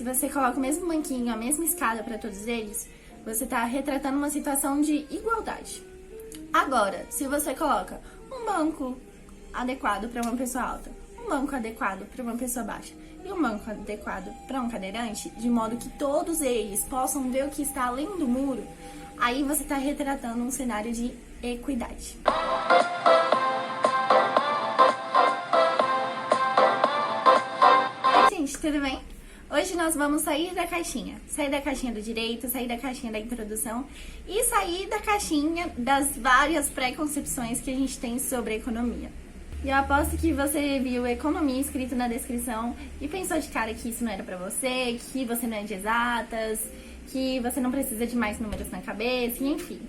se você coloca o mesmo banquinho, a mesma escada para todos eles, você está retratando uma situação de igualdade. Agora, se você coloca um banco adequado para uma pessoa alta, um banco adequado para uma pessoa baixa e um banco adequado para um cadeirante, de modo que todos eles possam ver o que está além do muro, aí você está retratando um cenário de equidade. Oi, gente, tudo bem? Hoje nós vamos sair da caixinha do direito, sair da caixinha da introdução e sair da caixinha das várias preconcepções que a gente tem sobre a economia. E eu aposto que você viu economia escrito na descrição e pensou de cara que isso não era pra você, que você não é de exatas, que você não precisa de mais números na cabeça, enfim.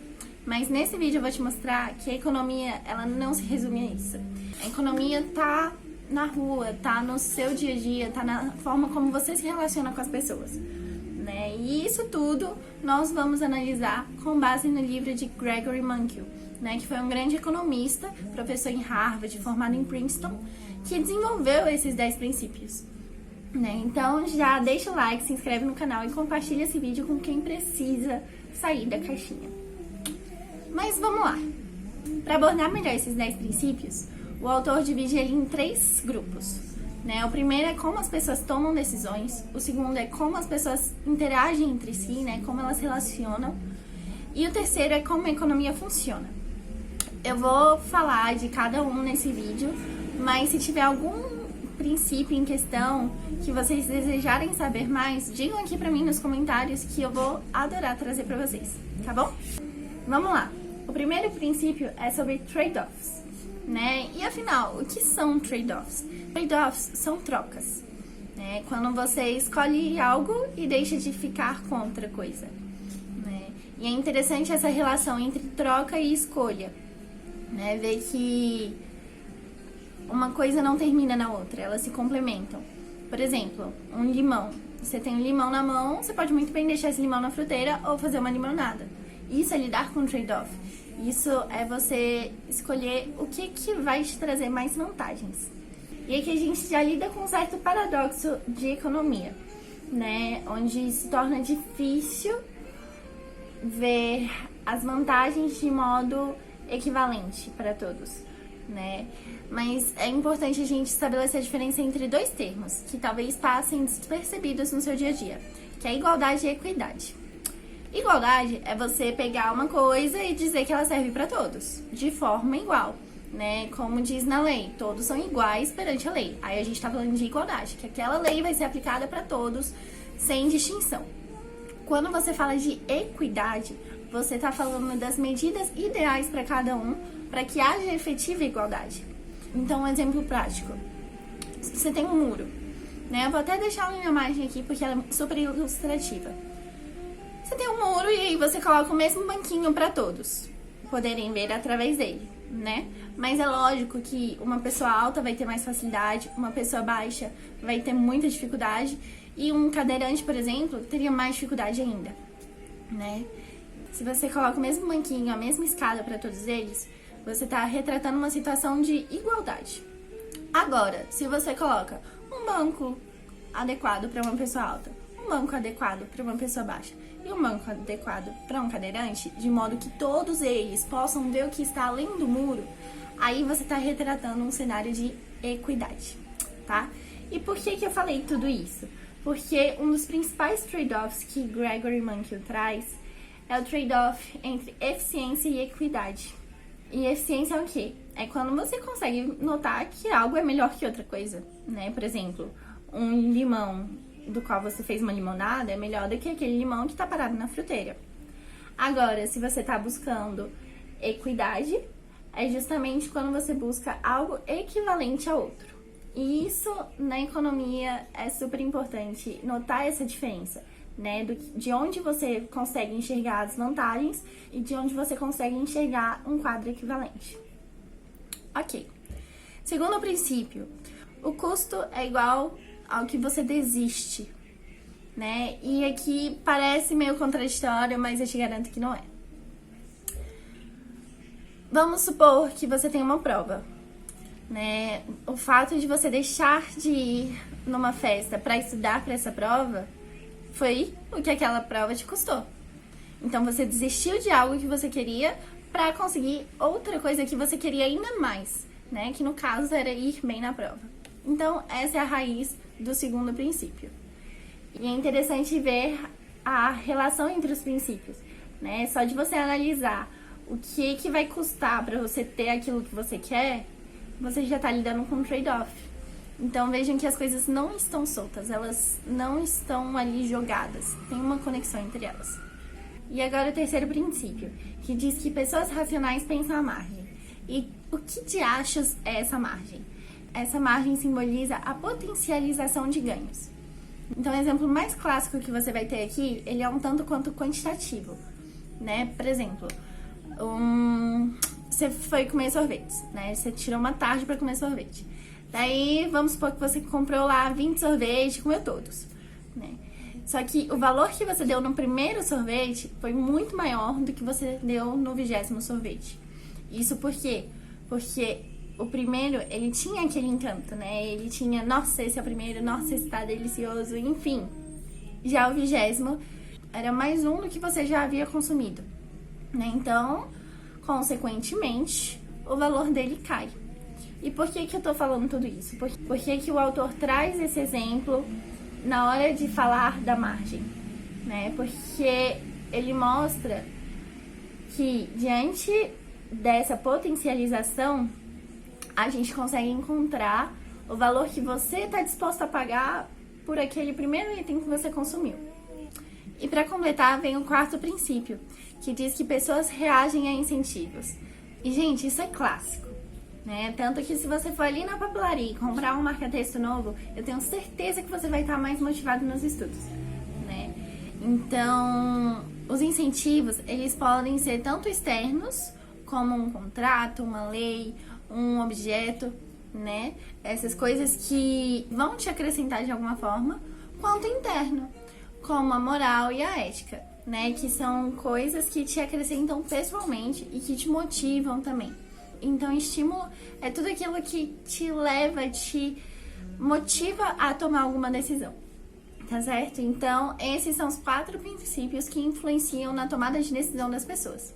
Mas nesse vídeo eu vou te mostrar que a economia, ela não se resume a isso. A economia tá na rua, tá no seu dia a dia, tá na forma como você se relaciona com as pessoas, né? E isso tudo nós vamos analisar com base no livro de Gregory Mankiw, né, que foi um grande economista, professor em Harvard, formado em Princeton, que desenvolveu esses 10 princípios, né? Então já deixa o like, se inscreve no canal e compartilha esse vídeo com quem precisa sair da caixinha. Mas vamos lá. Para abordar melhor esses 10 princípios, o autor divide ele em 3 grupos, né? O primeiro é como as pessoas tomam decisões, o segundo é como as pessoas interagem entre si, né? Como elas se relacionam, e o terceiro é como a economia funciona. Eu vou falar de cada um nesse vídeo, mas se tiver algum princípio em questão que vocês desejarem saber mais, digam aqui pra mim nos comentários que eu vou adorar trazer pra vocês, tá bom? Vamos lá. O primeiro princípio é sobre trade-offs, né? E afinal, o que são trade-offs? Trade-offs são trocas, né? Quando você escolhe algo e deixa de ficar com outra coisa, né? E é interessante essa relação entre troca e escolha, né? Ver que uma coisa não termina na outra, elas se complementam. Por exemplo, um limão. Você tem um limão na mão, você pode muito bem deixar esse limão na fruteira ou fazer uma limonada. Isso é lidar com trade-off. Isso é você escolher o que vai te trazer mais vantagens. E aqui a gente já lida com um certo paradoxo de economia, né? Onde se torna difícil ver as vantagens de modo equivalente para todos, né? Mas é importante a gente estabelecer a diferença entre 2 termos, que talvez passem despercebidos no seu dia a dia, que é igualdade e equidade. Igualdade é você pegar uma coisa e dizer que ela serve para todos, de forma igual, né? Como diz na lei, todos são iguais perante a lei. Aí a gente tá falando de igualdade, que aquela lei vai ser aplicada para todos, sem distinção. Quando você fala de equidade, você tá falando das medidas ideais para cada um, para que haja efetiva igualdade. Então, um exemplo prático. Você tem um muro, né? Eu vou até deixar uma imagem aqui, porque ela é super ilustrativa. Você tem um muro e aí você coloca o mesmo banquinho para todos poderem ver através dele, né? Mas é lógico que uma pessoa alta vai ter mais facilidade, uma pessoa baixa vai ter muita dificuldade e um cadeirante, por exemplo, teria mais dificuldade ainda, né? Se você coloca o mesmo banquinho, a mesma escada para todos eles, você está retratando uma situação de igualdade. Agora, se você coloca um banco adequado para uma pessoa alta, um banco adequado para uma pessoa baixa e um banco adequado para um cadeirante, de modo que todos eles possam ver o que está além do muro, aí você está retratando um cenário de equidade, tá? E por que eu falei tudo isso? Porque um dos principais trade-offs que Gregory Mankiw traz é o trade-off entre eficiência e equidade. E eficiência é o quê? É quando você consegue notar que algo é melhor que outra coisa, né? Por exemplo, um limão do qual você fez uma limonada é melhor do que aquele limão que tá parado na fruteira. Agora, se você tá buscando equidade, é justamente quando você busca algo equivalente a outro. E isso, na economia, é super importante notar essa diferença, né? De onde você consegue enxergar as vantagens e de onde você consegue enxergar um quadro equivalente. Ok. Segundo princípio, o custo é igual ao que você desiste, né? E aqui parece meio contraditório, mas eu te garanto que não é. Vamos supor que você tem uma prova, né? O fato de você deixar de ir numa festa para estudar para essa prova foi o que aquela prova te custou. Então você desistiu de algo que você queria para conseguir outra coisa que você queria ainda mais, né? Que no caso era ir bem na prova. Então essa é a raiz do segundo princípio. E é interessante ver a relação entre os princípios, né? Só de você analisar o que vai custar para você ter aquilo que você quer, você já está lidando com um trade-off. Então vejam que as coisas não estão soltas, elas não estão ali jogadas, tem uma conexão entre elas. E agora o terceiro princípio, que diz que pessoas racionais pensam à margem. E o que de achas é essa margem? Essa margem simboliza a potencialização de ganhos. Então o exemplo mais clássico que você vai ter aqui, ele é um tanto quanto quantitativo, né? Por exemplo, você foi comer sorvete, né? Você tirou uma tarde para comer sorvete. Daí, vamos supor que você comprou lá 20 sorvetes e comeu todos, né? Só que o valor que você deu no primeiro sorvete foi muito maior do que você deu no 20º sorvete. Isso por quê? Porque o primeiro, ele tinha aquele encanto, né? Ele tinha, nossa, esse é o primeiro, nossa, esse tá delicioso, enfim. Já o 20º era mais um do que você já havia consumido, né? Então, consequentemente, o valor dele cai. E por que eu tô falando tudo isso? Por que o autor traz esse exemplo na hora de falar da margem, né? Porque ele mostra que diante dessa potencialização, a gente consegue encontrar o valor que você está disposto a pagar por aquele primeiro item que você consumiu. E para completar, vem o quarto princípio, que diz que pessoas reagem a incentivos. E, gente, isso é clássico, né? Tanto que se você for ali na papelaria e comprar um marca-texto novo, eu tenho certeza que você vai estar mais motivado nos estudos, né? Então, os incentivos, eles podem ser tanto externos, como um contrato, uma lei, um objeto, né? Essas coisas que vão te acrescentar de alguma forma, quanto interno, como a moral e a ética, né? Que são coisas que te acrescentam pessoalmente e que te motivam também. Então, estímulo é tudo aquilo que te leva, te motiva a tomar alguma decisão, tá certo? Então, esses são os 4 princípios que influenciam na tomada de decisão das pessoas.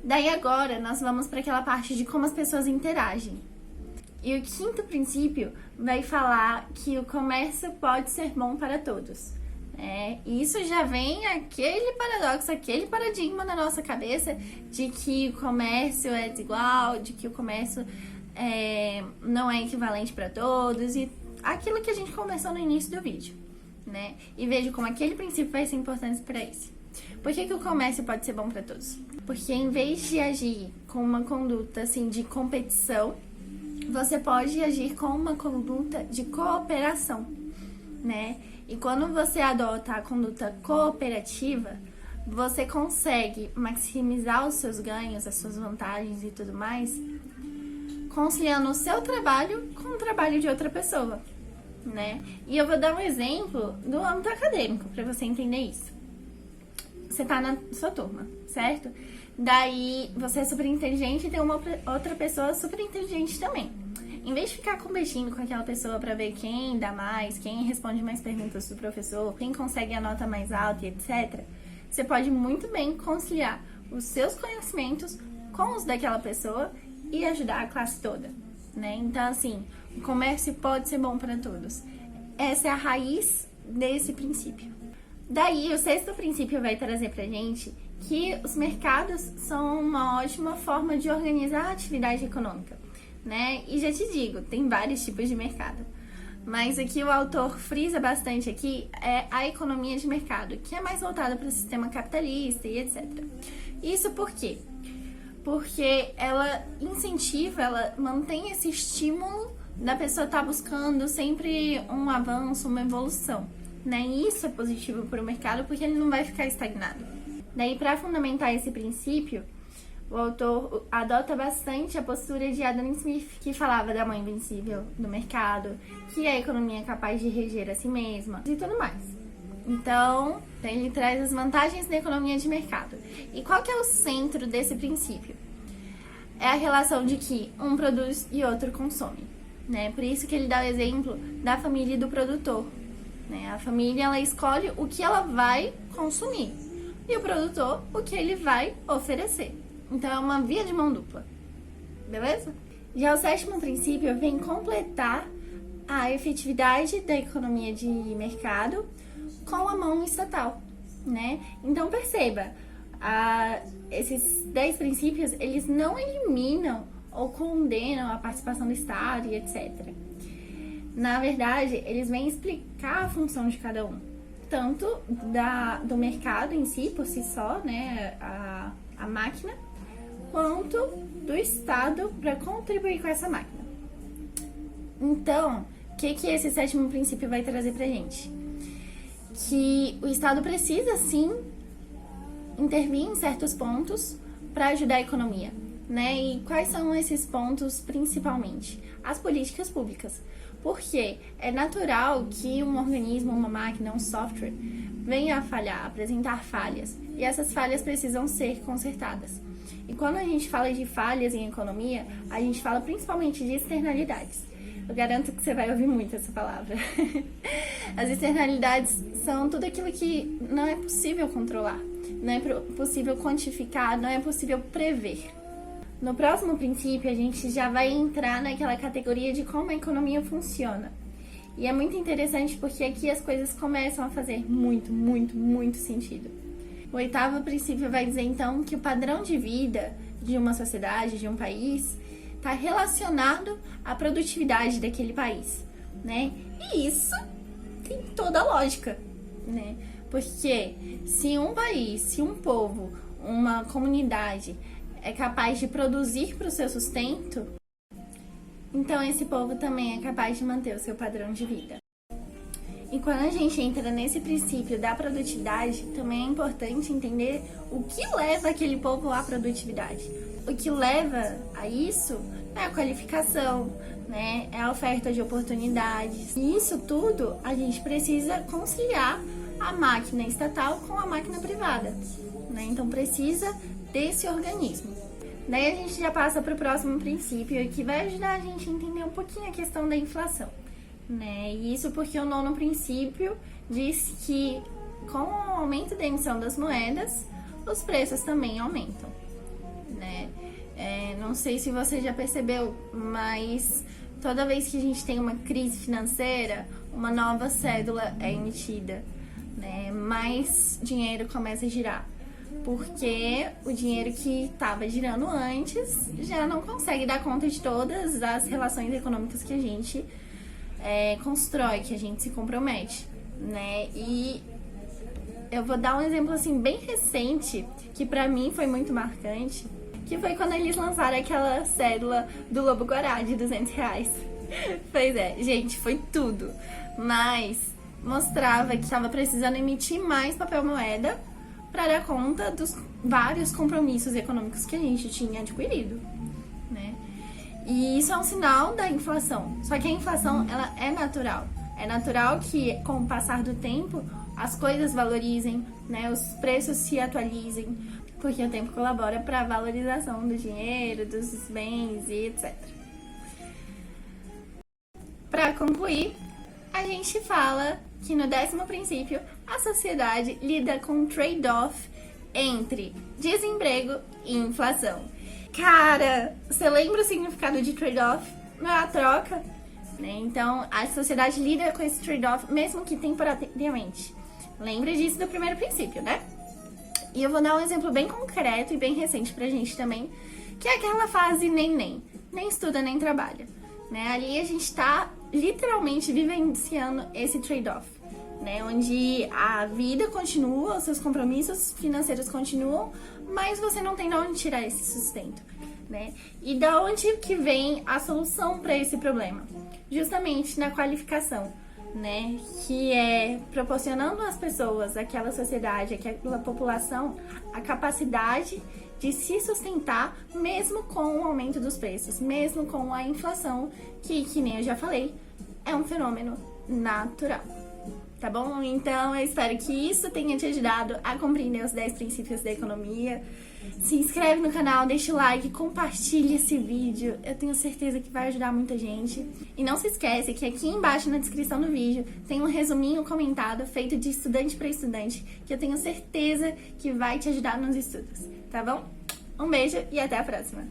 Daí agora, nós vamos para aquela parte de como as pessoas interagem. E o 5º princípio vai falar que o comércio pode ser bom para todos. Isso já vem aquele paradoxo, aquele paradigma na nossa cabeça de que o comércio é desigual, de que o comércio não é equivalente para todos e aquilo que a gente conversou no início do vídeo, né? E veja como aquele princípio vai ser importante para esse. Por que o comércio pode ser bom para todos? Porque em vez de agir com uma conduta assim de competição, você pode agir com uma conduta de cooperação, né? E quando você adota a conduta cooperativa, você consegue maximizar os seus ganhos, as suas vantagens e tudo mais, conciliando o seu trabalho com o trabalho de outra pessoa, né? E eu vou dar um exemplo do âmbito acadêmico para você entender isso. Você tá na sua turma, certo? Daí você é super inteligente e tem uma outra pessoa super inteligente também. Em vez de ficar competindo com aquela pessoa para ver quem dá mais, quem responde mais perguntas do professor, quem consegue a nota mais alta e etc., você pode muito bem conciliar os seus conhecimentos com os daquela pessoa e ajudar a classe toda, né? Então, assim, o comércio pode ser bom para todos. Essa é a raiz desse princípio. Daí, o 6º princípio vai trazer pra gente que os mercados são uma ótima forma de organizar a atividade econômica, né? E já te digo, tem vários tipos de mercado. Mas aqui o autor frisa bastante aqui é a economia de mercado, que é mais voltada para o sistema capitalista e etc. Isso por quê? Porque ela incentiva, ela mantém esse estímulo da pessoa estar buscando sempre um avanço, uma evolução, né? E isso é positivo para o mercado porque ele não vai ficar estagnado. Daí, para fundamentar esse princípio, o autor adota bastante a postura de Adam Smith, que falava da mãe invencível do mercado, que a economia é capaz de reger a si mesma e tudo mais. Então, ele traz as vantagens da economia de mercado. E qual que é o centro desse princípio? É a relação de que um produz e outro consome, né? Por isso que ele dá o exemplo da família e do produtor, né? A família, ela escolhe o que ela vai consumir e o produtor, o que ele vai oferecer. Então, é uma via de mão dupla, beleza? Já o sétimo princípio vem completar a efetividade da economia de mercado com a mão estatal, né? Então, perceba, esses 10 princípios, eles não eliminam ou condenam a participação do Estado e etc. Na verdade, eles vêm explicar a função de cada um, tanto do mercado em si, por si só, né, a máquina, quanto do Estado para contribuir com essa máquina. Então, o que esse sétimo princípio vai trazer pra gente? Que o Estado precisa, sim, intervir em certos pontos para ajudar a economia, né? E quais são esses pontos principalmente? As políticas públicas. Porque é natural que um organismo, uma máquina, um software venha a falhar, apresentar falhas. E essas falhas precisam ser consertadas. E quando a gente fala de falhas em economia, a gente fala principalmente de externalidades. Eu garanto que você vai ouvir muito essa palavra. As externalidades são tudo aquilo que não é possível controlar, não é possível quantificar, não é possível prever. No próximo princípio, a gente já vai entrar naquela categoria de como a economia funciona. E é muito interessante porque aqui as coisas começam a fazer muito, muito, muito sentido. O oitavo princípio vai dizer, então, que o padrão de vida de uma sociedade, de um país, está relacionado à produtividade daquele país, né? E isso tem toda a lógica, né? Porque se um país, se um povo, uma comunidade é capaz de produzir para o seu sustento, então esse povo também é capaz de manter o seu padrão de vida. E quando a gente entra nesse princípio da produtividade, também é importante entender o que leva aquele povo à produtividade. O que leva a isso é a qualificação, né? É a oferta de oportunidades. E isso tudo a gente precisa conciliar a máquina estatal com a máquina privada, né? Então precisa desse organismo. Daí a gente já passa para o próximo princípio, que vai ajudar a gente a entender um pouquinho a questão da inflação, né? E isso porque o nono princípio diz que com o aumento da emissão das moedas, os preços também aumentam, né? Não sei se você já percebeu, mas toda vez que a gente tem uma crise financeira, uma nova cédula é emitida, né? Mais dinheiro começa a girar, porque o dinheiro que estava girando antes já não consegue dar conta de todas as relações econômicas que a gente constrói, que a gente se compromete, né? E eu vou dar um exemplo assim bem recente, que pra mim foi muito marcante, que foi quando eles lançaram aquela cédula do Lobo-Guará de R$200. Pois é, gente, foi tudo. Mas mostrava que estava precisando emitir mais papel moeda para dar conta dos vários compromissos econômicos que a gente tinha adquirido, né? E isso é um sinal da inflação. Só que a inflação, ela é natural. É natural que, com o passar do tempo, as coisas valorizem, né? Os preços se atualizem, porque o tempo colabora para a valorização do dinheiro, dos bens e etc. Para concluir, a gente fala que no 10º princípio, a sociedade lida com um trade-off entre desemprego e inflação. Cara, você lembra o significado de trade-off? Não é a troca, né? Então, a sociedade lida com esse trade-off, mesmo que temporariamente. Lembra disso do primeiro princípio, né? E eu vou dar um exemplo bem concreto e bem recente pra gente também, que é aquela fase nem estuda nem trabalha, né? Ali a gente tá literalmente vivenciando esse trade-off, né? Onde a vida continua, os seus compromissos financeiros continuam, mas você não tem de onde tirar esse sustento, né? E da onde que vem a solução para esse problema? Justamente na qualificação, né? Que é proporcionando às pessoas, àquela sociedade, àquela população, a capacidade de se sustentar mesmo com o aumento dos preços, mesmo com a inflação, que nem eu já falei, é um fenômeno natural, tá? tá bom? Então, eu espero que isso tenha te ajudado a compreender os 10 princípios da economia. Se inscreve no canal, deixa o like, compartilha esse vídeo. Eu tenho certeza que vai ajudar muita gente. E não se esquece que aqui embaixo na descrição do vídeo tem um resuminho comentado feito de estudante para estudante, que eu tenho certeza que vai te ajudar nos estudos, tá bom? Um beijo e até a próxima!